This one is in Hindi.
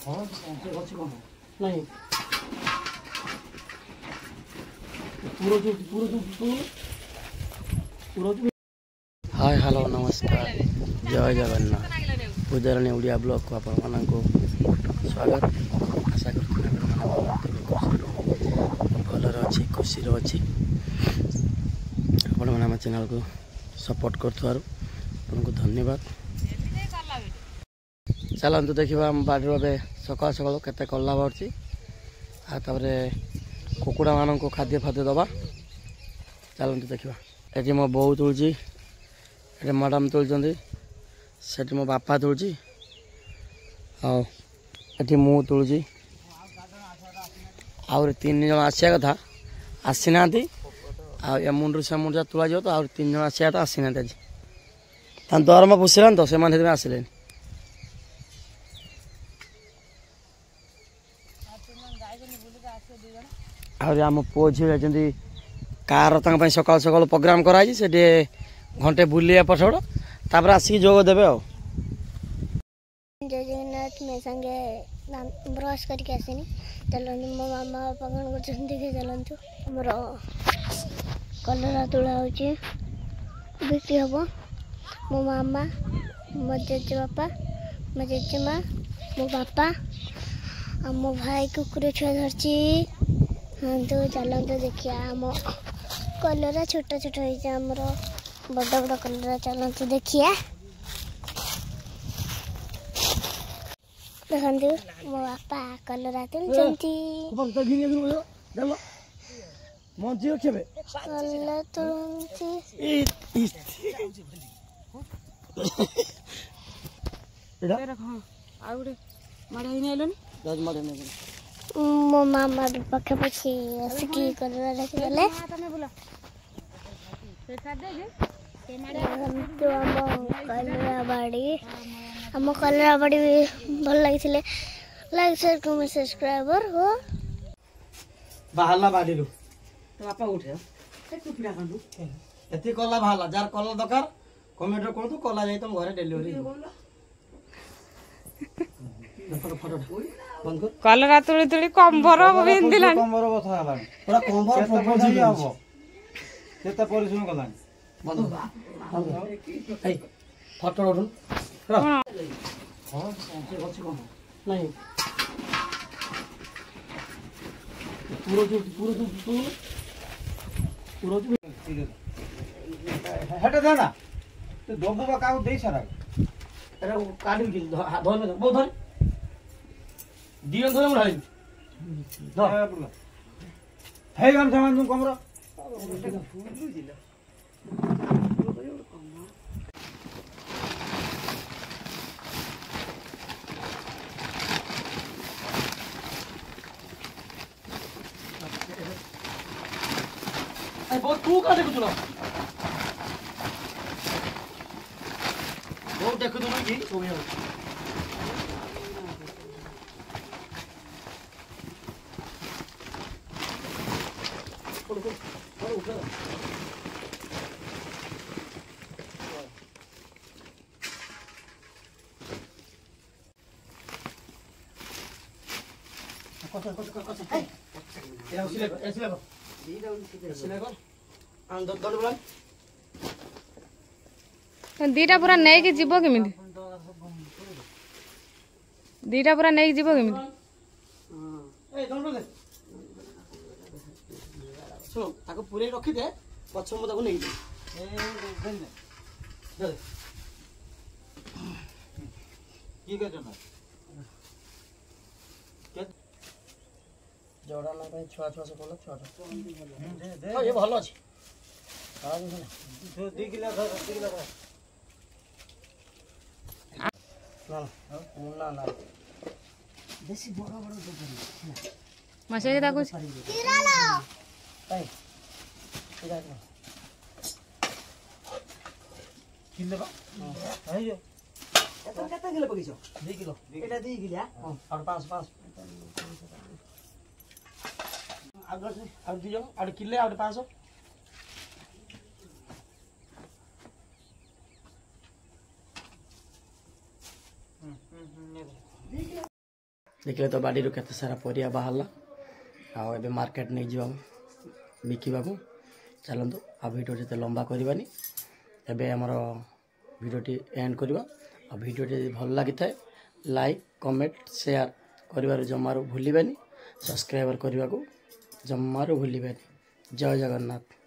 नहीं हाय हेलो नमस्कार जय जगन्नाथ पूजाराणी ओडिया ब्लॉग को आपण मानक स्वागत आशा करते भलर अच्छी खुशी अच्छी आपण मैंने चैनल को सपोर्ट कर धन्यवाद। चलतु देखा आम बाड़ी ए सका सका केते कला बाहर कुकुड़ा मान को खाद्य फाद्य दबा। चलतु देखा ये मो बो तुलसी ये मैडम तुलुं से मो बापा तुलुची आठी मु तुलुची आउर 3 जन आसिया कथा आसी ना आ मुंडू से मुंडा तुला जाओ तो आउर 3 जन आसिया था आसी ना आज दरमा पुषिलान तो से आसिले आम पुओ झी जाती कार सकाल सकाल प्रोग्राम कराई से घंटे बुले पछड़ तापर आसिक जोग देवे आ जगन्नाथ मे संगे ब्रश करके आसनी चलते मो मामा बापा कौन कर देखे चलतु आमर कलरा तुला हो बिक्री हम मो मामा मो जेजे बापा मो जेजेमा मो बापा आ मो भाई कुकुर छुआ धरची। हाँ तो चलते देखिए आम कलरा छोटा छोटा होमर बड़ बड़ कलरा चलते देखिए देखु मो बापा कलरा तुलचंती कलरा तुलची मो मामा भी पखे पछी आसिकी कलरा रखिदेले आम कलरा बाड़ी भल लगी लाइक शेयर कमेंट सब्सक्राइबर हो बाहरला बाड़ी रू बापा उठे एति कला बाहरला जार कला दरकार कमेंट कहतु कला जाई तुम घरे डिलीवरी कलरा तुली तुली कंबर बिंदिलानी कंबर बथा हलानी पूरा कंबर प्रपोज ही हबो केते परिश्रम कलानी बंद ए फोटो उठन हां नहीं पूरा हट देना तो दोबो का काउ दे सारा अरे काढी की धर में बहुत धर दियन धर मुढाई धर हे गम सामान तुम कमरा ए बहुत तू का देखु तुला बहुत देखु तुला जी तो भी दीटा पूरा नहीं कि जीव केमी दीटा पूरा नहीं जीव केमी सुन ताको पूरे रखी दे पछ मु ताको नहीं दे की कर देना जोड़ा ना भाई छुआ छुआ से बोला छुआ दे ये भलो अछि हां तो 2 किलो 2 किलो ना ना बेसी बड़ा बड़ा दो करी मसे ताको कीरा लो ए इधर किलो बा है यो एतन केते किलो पकिछो 2 किलो एटा 2 किलो हां और 5 आगे से और दियो और किले और 500 ने देखिले तो बाड़ी केते सारा परिया बाहरला आ एबे मार्केट नहीं जीवा बिकिबा को चलंतु आ वीडियो जते लंबा करबानी एबे हमर वीडियोटी एंड करबा आ वीडियोटी भल लागि थाए लाइक कमेंट शेयर करिवार जमारो भूलिबानी सब्सक्राइबर करबा को जमारो भूलिबानी जय जगन्नाथ।